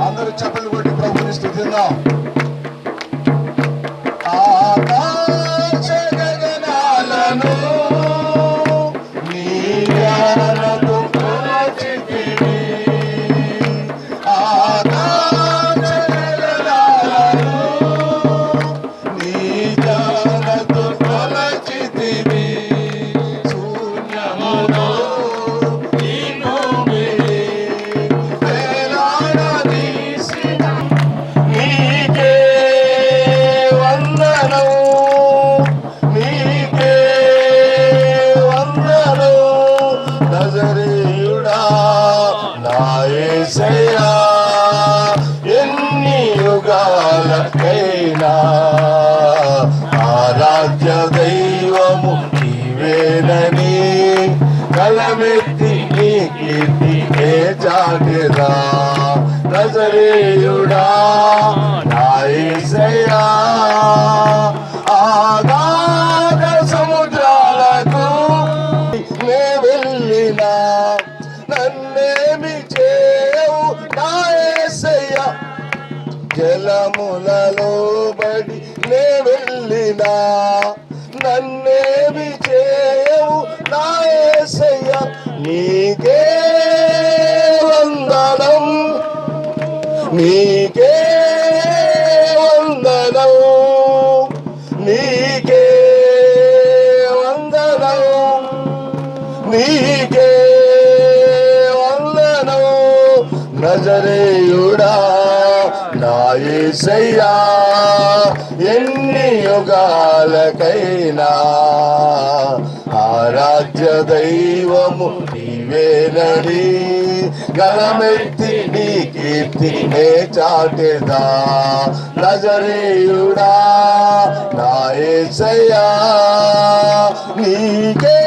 అందరూ చప్పట్లు కొట్టి ప్రభుని స్తుతిద్దాం. ఎన్ని యుగాలకైనా ఆరాధ్య దైవము నీవేనని కలమెత్తి నీ కీర్తినే చాటెదా. నజరేయుడా నా యేసయ్యా ఆగాధ సముద్రాలకు నే వెళ్ళినా నన్నేమి చేయవు నా యేసయ్యా. జలములలో బడి నే వెళ్ళినా నన్నేమి చేయవు నా యేసయ్యా. నీకే వందనం, నీకే వందనం, నీకే వందనం, నీకే వందనం. నజరేయుడా నా యేసయ్యా ఎన్ని యుగాలకైనా ఆరాధ్య దైవము నీవేనని గలమెత్తి నీ కీర్తినే చాటెదా. నజరేయుడా నా యేసయ్యా నీకే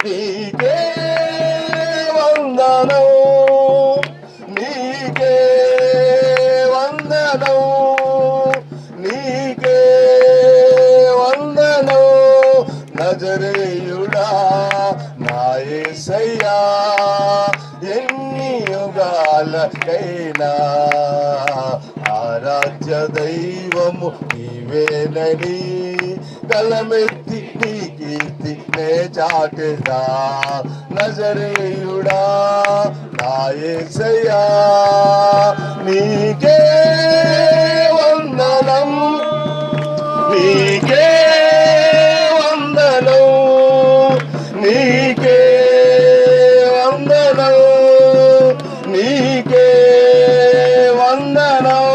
నీకే వందనం, నీకే వందనం, నీకే వందనం. నజరేయుడా నా యేసయ్యా ఎన్ని యుగాలకైనా ఆరాధ్య దైవము నీవేనని గలమెత్తి నీ కీర్తినే చాటెదా. నజరేయుడా నా యేసయ్యా నీకే వందనం, నీకే వందనం, నీకే వందనం, నీకే వందనం.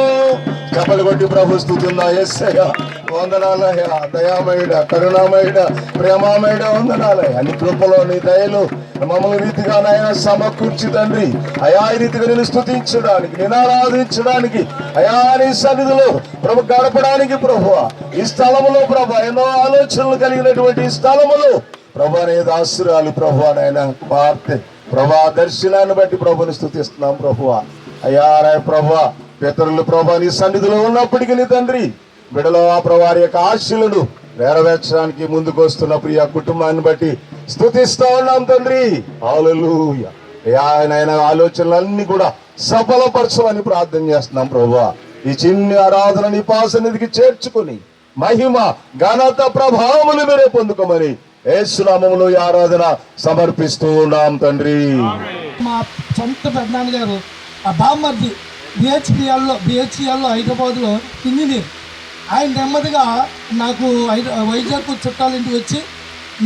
చప్పలు కొట్టి ప్రభు స్తుతిందా. యేసయ్యా వందనాలయ్యా, దయామయుడ, కరుణామయుడ, ప్రేమామయుడ వందనాలయ్యా. నీ కృపలో నీ దయలు మమ్మల్ని రీతిగా నాయన సమకూర్చి తండ్రి అయా ఈ రీతిగా నేను స్తుతించడానికి, నేను ఆరాధించడానికి అయా నీ సన్నిధిలో ప్రభు గడపడానికి ప్రభు ఈ స్థలములో ప్రభు ఎన్నో ఆలోచనలు కలిగినటువంటి ఈ స్థలములో ప్రభు అనే దాసురాలు ప్రభు నాయన కుమార్తె ప్రభా దర్శనాన్ని బట్టి ప్రభుని స్తుతిస్తున్నాం ప్రభు. అయ్యా ప్రభు పితరులు ప్రభు నీ సన్నిధిలో ఉన్నప్పటికీ నీ తండ్రి బిడలో ఆ ప్రభారి యొక్క ఆశలను నెరవేర్చడానికి ముందుకు వస్తున్న ప్రియ కుటుంబాన్ని బట్టి స్తుతిస్తా ఉన్నాం తండ్రి. హల్లెలూయా. ఆయన ఆలోచనలన్నీ కూడా సఫలపరచమని ప్రార్థన చేస్తున్నాం ప్రభువా. ఈ చిన్ని ఆరాధన నీ పాసన్నిధికి చేర్చుకుని మహిమ ఘనత ప్రభావములు మీరే పొందుకోమని యేసు నామములో ఈ ఆరాధన సమర్పిస్తూ ఉన్నాం తండ్రి. మా సొంత పెద్దనాన్న గారు ఆ బామ్మర్ది బిహెచ్పిఎల్లో హైదరాబాద్లో ఇంజనీర్. ఆయన నెమ్మదిగా నాకు వైజాగ్ చుట్టాలింటికి వచ్చి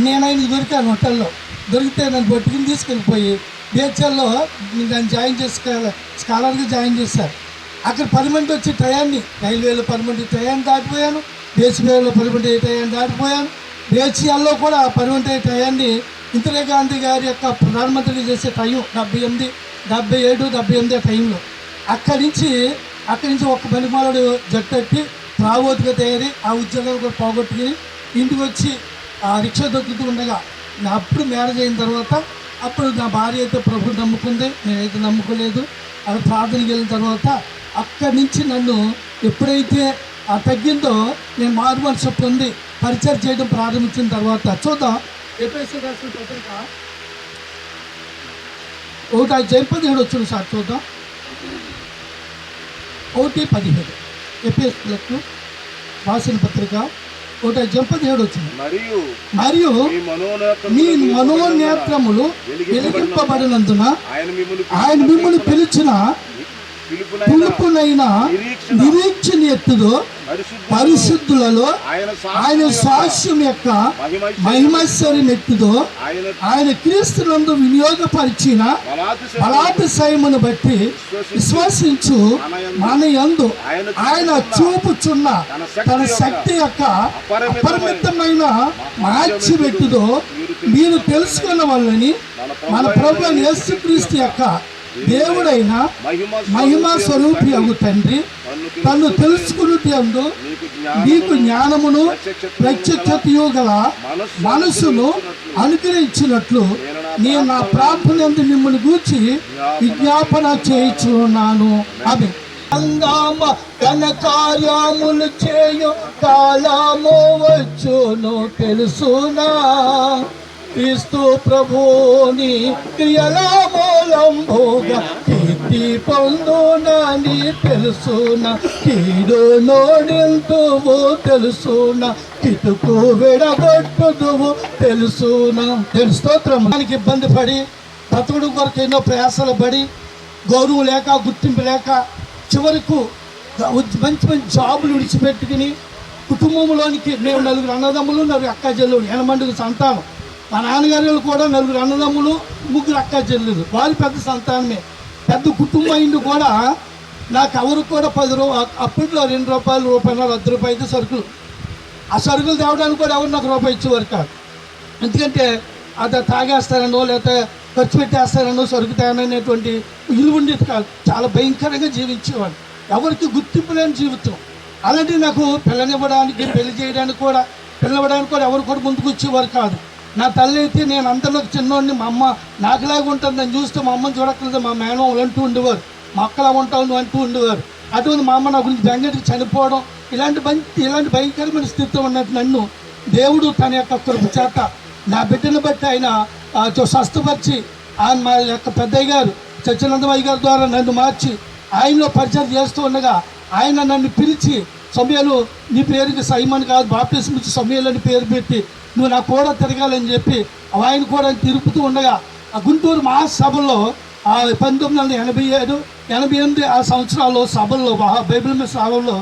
నేను ఆయనకి దొరికాను. హోటల్లో దొరికితే నన్ను పట్టుకుని తీసుకెళ్ళిపోయి బిహెచ్ఎల్లో నన్ను జాయిన్ చేసి స్కాలర్గా జాయిన్ చేశారు. అక్కడ పర్మనెంట్ వచ్చి టయాన్ని రైల్వేలో పర్మనెంట్ టయాన్ని దాటిపోయాను, బిహెచ్పిఎల్లో పర్మనెంట్ టయాన్ని దాటిపోయాను, బిహెచ్ఎల్లో కూడా పర్మనెంట్ టయాన్ని ఇందిరాగాంధీ గారి యొక్క ప్రధానమంత్రి చేసే టైం 77, 78 టైంలో అక్కడి నుంచి ఒక్క పనిమాలుడు జట్టెట్టి ప్రావోతిగా తయారీ ఆ ఉద్యోగాలు కూడా పోగొట్టుకుని ఇంటికి వచ్చి ఆ రిక్షా దొక్కుతూ ఉండగా అప్పుడు మ్యారేజ్ అయిన తర్వాత అప్పుడు నా భార్య అయితే ప్రభుని నమ్ముకుంది, నేనైతే నమ్ముకోలేదు. అది ప్రార్థనకి వెళ్ళిన తర్వాత అక్కడి నుంచి నన్ను ఎప్పుడైతే తగ్గిందో నేను మారు మనసు పొంది పరిచయం చేయడం ప్రారంభించిన తర్వాత చూద్దాం. ఎఫెసీయులకు రాసిన పత్రిక ఒకటి అధ్యాయం 17 వచ్చిన సార్ చూద్దాం. 1:17 ఎఫెసీయులకు రాసిన పత్రిక 1:17 వచ్చింది. మరియు మీ మనోనేత్రములు వెలిగింపబడినందున ఆయన మిమ్మల్ని పిలిచిన పిలుపునైన నిరీక్షణ ఎత్తుదో పరిశుద్ధులలో ఆయన స్వాస్యం యొక్క మహిమైశ్వర్యం ఎత్తుదో ఆయన క్రీస్తునందు వినియోగపరిచిన బలాతిశయమును బట్టి విశ్వసించు మన యందు ఆయన చూపుచున్న తన శక్తి యొక్క అపరిమితమైన మహత్యం ఎత్తుదో మీరు తెలుసుకున్న వాళ్ళని మన ప్రభువైన యేసుక్రీస్తు యొక్క దేవుడైన మహిమా స్వరూపి అగు తండ్రి తను తెలుసుకున్నట్టు నీకు జ్ఞానమును ప్రత్యక్షతయు గల మనసును అనుగ్రహించినట్లు నేను నా ప్రార్థనందు మిమ్మల్ని గూర్చి విజ్ఞాపన చేయుచున్నాను. ఆమె ఘన కార్యములు చేయు కాలము వచ్చును తెలుసునా క్రీస్తు ప్రభుని క్రియల మూలంభోగా కీర్తి పొందునని తెలుసునా కీడు నోడింతువు తెలుసునా కిటుకు విడగొట్టుదువు తెలుసునా. స్తోత్రం. దానికి ఇబ్బంది పడి బ్రతుకుడు కొరకు ఎన్నో ప్రయాసాలు పడి గౌరవం లేక గుర్తింపు లేక చివరకు మంచి మంచి జాబులు విడిచిపెట్టుకుని కుటుంబంలోనికి మేము 4 అన్నదమ్ములు 4 అక్క చెల్లెలు 8 మందికి సంతానం. మా నాన్నగారు కూడా 4 అన్నదమ్ములు 3 అక్క చెల్లెలు. వారి పెద్ద సంతానమే, పెద్ద కుటుంబం అయింది కూడా. నాకు ఎవరికి కూడా 10 రూపాయలు అప్పట్లో 2 రూపాయలు రూపాయలు 10 రూపాయలు సరుకులు. ఆ సరుకులు తేవడానికి కూడా ఎవరు నాకు రూపాయి ఇచ్చేవారు కాదు. ఎందుకంటే అది తాగేస్తారనో లేకపోతే ఖర్చు పెట్టేస్తారనో సరుకు తేననేటువంటి విలువ ఉండేది కాదు. చాలా భయంకరంగా జీవించేవాడు. ఎవరికి గుర్తింపు లేని జీవితం. అలాంటి నాకు పిల్లనివ్వడానికి పెళ్లి చేయడానికి కూడా పిల్లనివ్వడానికి కూడా ఎవరు కూడా ముందుకు వచ్చేవారు కాదు. నా తల్లి అయితే నేను అందరిలోకి చిన్నోడిని, మా అమ్మ నాకులాగా ఉంటుంది అని చూస్తే మా అమ్మని చూడక్కర్లేదు మా మేనమామలు అంటూ ఉండేవారు, మా అక్కలా ఉంటావు అంటూ ఉండేవారు. అటువంటి మా అమ్మ నా గురించి బెంగటికి చనిపోవడం ఇలాంటి భయంకరమైన స్థితిలో ఉన్నట్టు నన్ను దేవుడు తన యొక్క కృప చేత నా బిడ్డను బట్టి ఆయన స్వస్థపరిచి ఆయన మా యొక్క పెద్దయ్య గారు సత్యానందమయ్య గారి ద్వారా నన్ను మార్చి ఆయనలో పరిచయం చేస్తూ ఉండగా ఆయన నన్ను పిలిచి సమయాలు నీ పేరుకి సైమన్ కాదు బాప్టిజం ఇచ్చి సమయాలు అని పేరు పెట్టి నువ్వు నా కూడా తిరగాలని చెప్పి ఆయన కూడా తిరుగుతూ ఉండగా ఆ గుంటూరు మహాసభలో 1987, 88 ఆ సంవత్సరాల్లో సభల్లో బైబిల్ మీద సభల్లో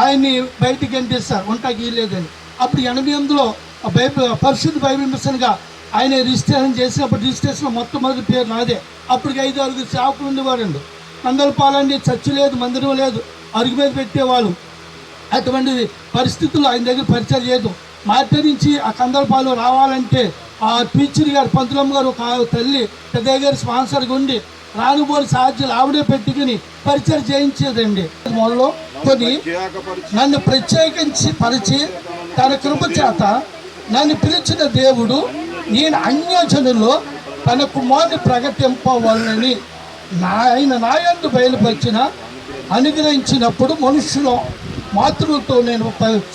ఆయన్ని బయటికి ఎంటేస్తారు ఉంటాకి లేదని. అప్పుడు 88లో పరిశుద్ధ బైబిల్ మిషన్గా ఆయన రిజిస్ట్రేషన్ చేసినప్పుడు రిజిస్ట్రేషన్లో మొట్టమొదటి పేరు నాదే. అప్పటికి 5-6 సేవకులు ఉండేవారండి. మందలపాలండి, చర్చి లేదు, మందిరం లేదు, అరుగు మీద పెట్టేవాళ్ళు. అటువంటి పరిస్థితుల్లో ఆయన దగ్గర పరిచయం చేయదు. మార్కెట్ నుంచి ఆ కందలపాలు రావాలంటే ఆ టీచర్ గారు పంతులమ్మ గారు ఒక తల్లి పెద్దయ్య గారు స్పాన్సర్గా ఉండి రానుబోని సాధ్యాలు ఆవిడే పెట్టుకుని పరిచయం చేయించేదండి. మొదలు కొని నన్ను ప్రత్యేకించి పరిచి తన కృప చేత నన్ను పిలిచిన దేవుడు నేను అన్యజనుల్లో తన కుమారుని ప్రకటింపవాలని ఆయన నాయందు బయలుపరిచిన అనుగ్రహించినప్పుడు మనుషులు మాతృలతో నేను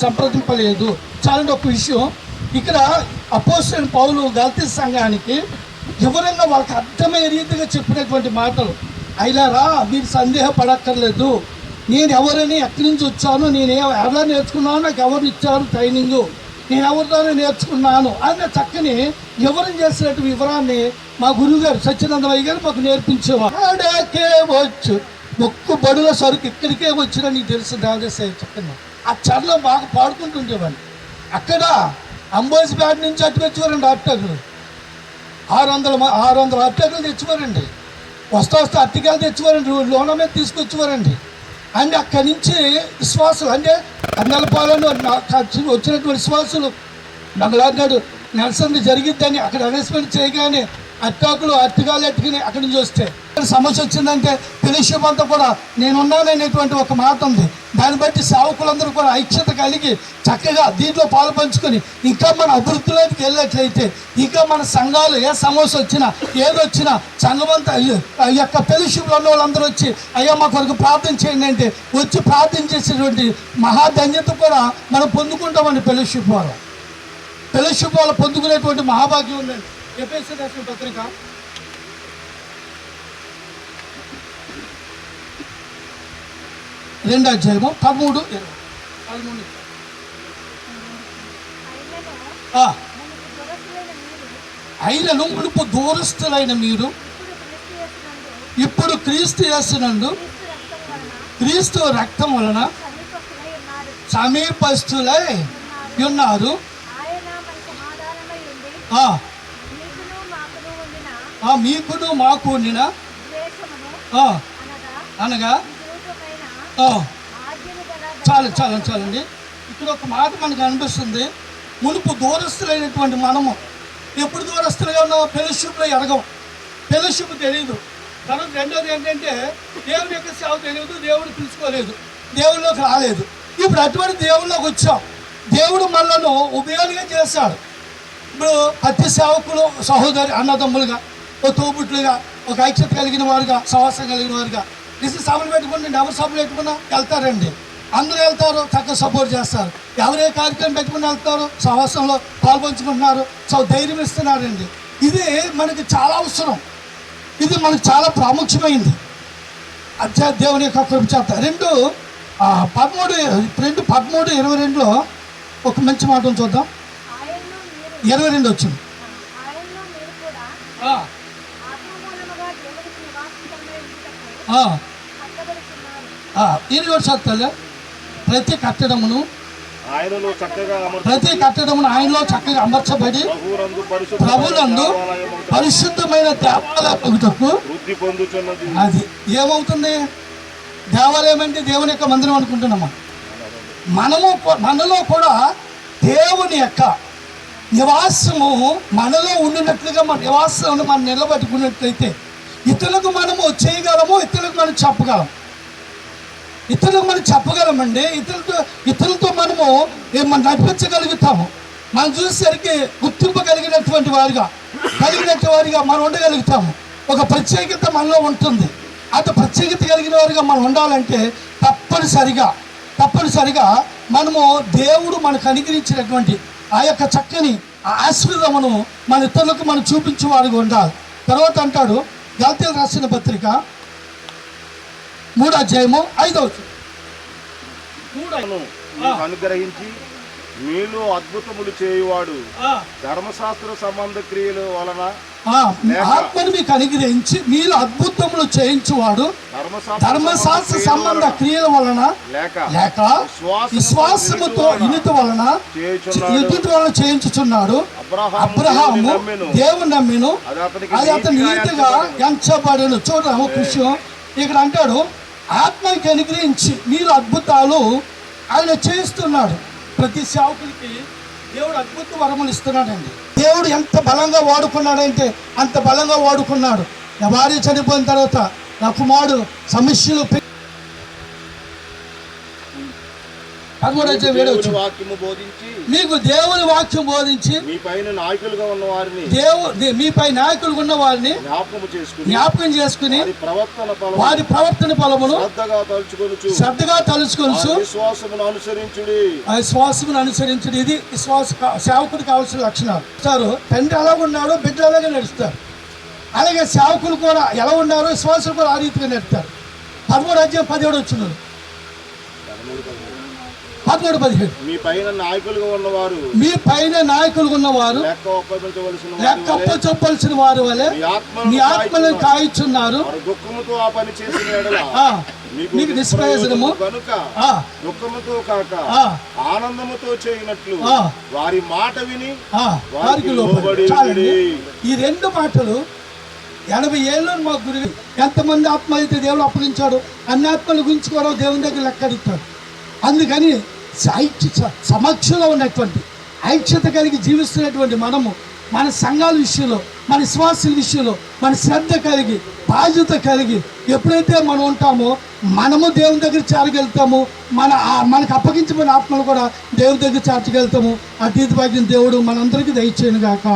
సంప్రదింపలేదు. చాలా గొప్ప విషయం. ఇక్కడ అపోస్తలుడైన పౌలు గలతీ సంఘానికి ఎవరైనా వాళ్ళకి అర్థమయ్యే రీతిగా చెప్పినటువంటి మాటలు. అయిలారా మీరు సందేహపడక్కర్లేదు, నేను ఎవరని ఎక్కడి నుంచి వచ్చాను, నేను ఎలా నేర్చుకున్నాను, నాకు ఎవరు ఇచ్చారు ట్రైనింగు, నేను ఎవరితోనే నేర్చుకున్నాను అన్న చక్కని వివరం చేసినట్టు వివరాన్ని మా గురువుగారు సత్యానందమయ్య గారు మాకు నేర్పించేవారు. ఆడాకే వచ్చు ఒక్క బడుల సరుకు ఇక్కడికే వచ్చినా నీకు తెలుసు దాదేశాయి చక్కని ఆ చర్లో బాగా పాడుకుంటుండేవాడిని. అక్కడ అంబోసిపేట నుంచి అట్టుకొచ్చేవారండి అట్టకులు 600 అట్టకులు తెచ్చేవారండి. వస్తా అట్టికాయలు తెచ్చేవారండి, లోన మీద తీసుకొచ్చేవారండి. అండ్ అక్కడి నుంచి విశ్వాసులు అంటే అన్నలపాలను వచ్చినటువంటి విశ్వాసులు నగలాడినాడు నెలసంది జరిగిద్దని అక్కడ అనౌన్స్మెంట్ చేయగానే అట్టికాయలు ఎట్టుకుని అక్కడి నుంచి వస్తే సమస్య వచ్చిందంటే ఫెలోషిప్ అంతా కూడా నేనున్నాననేటువంటి ఒక మాట ఉంది. దాన్ని బట్టి సేవకులందరూ కూడా ఐక్యత కలిగి చక్కగా దీంట్లో పాలు పంచుకొని ఇంకా మన అభివృద్ధిలోకి వెళ్ళినట్లయితే ఇంకా మన సంఘాలు ఏ సమస్య వచ్చినా ఏదొచ్చినా సంఘమంతా ఈ యొక్క ఫెలోషిప్లో ఉన్న వాళ్ళందరూ వచ్చి అయ్యా మా కొరకు ప్రార్థన చేయండి అంటే వచ్చి ప్రార్థన చేసేటువంటి మహాధన్యత కూడా మనం పొందుకుంటామండి. ఫెలోషిప్ వాళ్ళు పొందుకునేటువంటి మహాభాగ్యం ఉందండి. ఎఫెసీయులకు రాసిన పత్రిక 2వ అధ్యాయము 13, 20. 13. ఆ, అయినను మునుపు దూరస్తులైన మీరు ఇప్పుడు క్రీస్తు యేసునందు క్రీస్తు రక్తం వలన సమీపస్తులై ఉన్నారు. మీకును మాకు ఉండిన అనగా చాలండి. ఇక్కడ ఒక మాట మనకు అనిపిస్తుంది. మునుపు దూరస్తులైనటువంటి మనము ఎప్పుడు దూరస్తులుగా ఉన్నామో ఫెలోషిప్లో ఎరగం, ఫెలోషిప్ తెలియదు. తర్వాత రెండోది ఏంటంటే దేవుని యొక్క సేవ తెలియదు, దేవుడు పిలుచుకోలేదు, దేవుళ్ళలోకి రాలేదు. ఇప్పుడు అటువంటి దేవుళ్ళలోకి వచ్చాం. దేవుడు మనలను ఉపయోగంగా చేశాడు. ఇప్పుడు ప్రతి సేవకులు సహోదరి అన్నదమ్ములుగా, ఒక తోబుట్లుగా, ఒక ఐక్యత కలిగిన వారుగా, సహవాసం కలిగిన వారుగా సభలు పెట్టుకుని ఎవరు సభలు పెట్టుకున్నా వెళ్తారండి. అందరూ వెళ్తారు, చక్కగా సపోర్ట్ చేస్తారు. ఎవరే కార్యక్రమం పెట్టుకుని వెళ్తారు, సహవాసంలో పాల్పంచుకుంటున్నారు, ధైర్యం ఇస్తున్నారండి. ఇది మనకి చాలా అవసరం, ఇది మనకు చాలా ప్రాముఖ్యమైంది. అధ్యాయ దేవుని యొక్క కృప చేత 2:13-22లో ఒక మంచి మాట చూద్దాం. 22 వచ్చింది. ఇది కూడా చదువుతా. ప్రతి కట్టడమును ఆయనలో చక్కగా అమర్చబడి ప్రభునందు పరిశుద్ధమైన దేవాలయముకు అది ఏమవుతుంది? దేవాలయం అంటే దేవుని యొక్క మందిరం అనుకుంటున్నామా? మనలో కూడా దేవుని యొక్క నివాసము మనలో ఉండినట్లుగా మన నివాసం మనం నిలబెట్టుకున్నట్లయితే ఇతరులకు మనము చేయగలము, ఇతరులకు మనం చెప్పగలమండి. ఇతరులతో మనము నడిపించగలుగుతాము. మనం చూసేసరికి గుర్తింపు కలిగినటువంటి వారిగా మనం ఉండగలుగుతాము. ఒక ప్రత్యేకత మనలో ఉంటుంది. అంత ప్రత్యేకత కలిగిన వారిగా మనం ఉండాలంటే తప్పనిసరిగా మనము దేవుడు మనకు అనుగ్రహించినటువంటి ఆ యొక్క చక్కని ఆశీర్వాదమును మన ఇతరులకు మనం చూపించే వారిగా ఉండాలి. తర్వాత అంటాడు గలాతీయులకు రాసిన పత్రిక 3వ అధ్యాయము 5వ వచనం. అనుగ్రహించి మీలో అద్భుతములు చేయువాడు ధర్మశాస్త్ర సంబంధ క్రియల వలన ఆత్మను మీకు అనుగ్రహించి మీలో అద్భుతములు చేయించువాడు ధర్మశాస్త్ర సంబంధ క్రియల వలన లేక విశ్వాసముతో ఇనుట వలన చేయించుచున్నాడు. అబ్రహాము దేవుని నమ్మెను, అది అతని నీతిగా ఎంచబడెను. చూడరా ఒక విషయం ఇక్కడ అంటాడు, ఆత్మకి అనుగ్రహించి మీరు అద్భుతాలు ఆయన చేస్తున్నాడు. ప్రతి సేవకుడికి దేవుడు అద్భుత వరములు ఇస్తున్నాడండి. దేవుడు ఎంత బలంగా వాడుకున్నాడంటే అంత బలంగా వాడుకున్నాడు. నా భార్య చనిపోయిన తర్వాత నా కుమారుడు సమస్యలు మీకు దేవుని వాక్యం బోధించి మీపై నాయకులుగా ఉన్న వారిని జ్ఞాపకం చేసుకుని వారి ప్రవర్తన ఫలమును శ్రద్ధగా తలుచుకొనుచు విశ్వాసమును అనుసరించుడి. ఇది సేవకుడికి కావాల్సిన లక్షణాలు. తండ్రి ఎలా ఉన్నాడో బిడ్డ అలాగే నడుస్తారు. అలాగే సేవకులు కూడా ఎలా ఉన్నారో విశ్వాసులు కూడా ఆ రీతిగా నడుస్తారు. 13వ అధ్యాయం 17 వచ్చినారు. 13-17 మీ పైన నాయకులుగా ఉన్నవారు లెక్క చెప్పవలసిన వారు వలె మీ ఆత్మలను కాయిచున్నారు. మీకు నిష్ప్రయోజనము దుఃఖముతో కాక ఆనందముతో చేయనట్లు వారి మాట విని వారికి లోబడి. ఈ 2 మాటలు 80 ఏళ్ళు మా గురువు ఎంతమంది ఆత్మ అయితే దేవుడు అప్పగించాడు అన్ని ఆత్మల గురించి కూడా దేవుని దగ్గర లెక్క అడుగుతాడు. అందుకని సమక్షంలో ఉన్నటువంటి ఐక్యత కలిగి జీవిస్తున్నటువంటి మనము మన సంఘాల విషయంలో, మన విశ్వాసాల విషయంలో మన శ్రద్ధ కలిగి, బాధ్యత కలిగి ఎప్పుడైతే మనం ఉంటామో మనము దేవుని దగ్గర చేరగలుగుతాము. మనకు అప్పగించబడిన ఆత్మలు కూడా దేవుని దగ్గర చేర్చగలుగుతాము. అతీత భాగ్యం దేవుడు మనందరికీ దయచేయను గాక.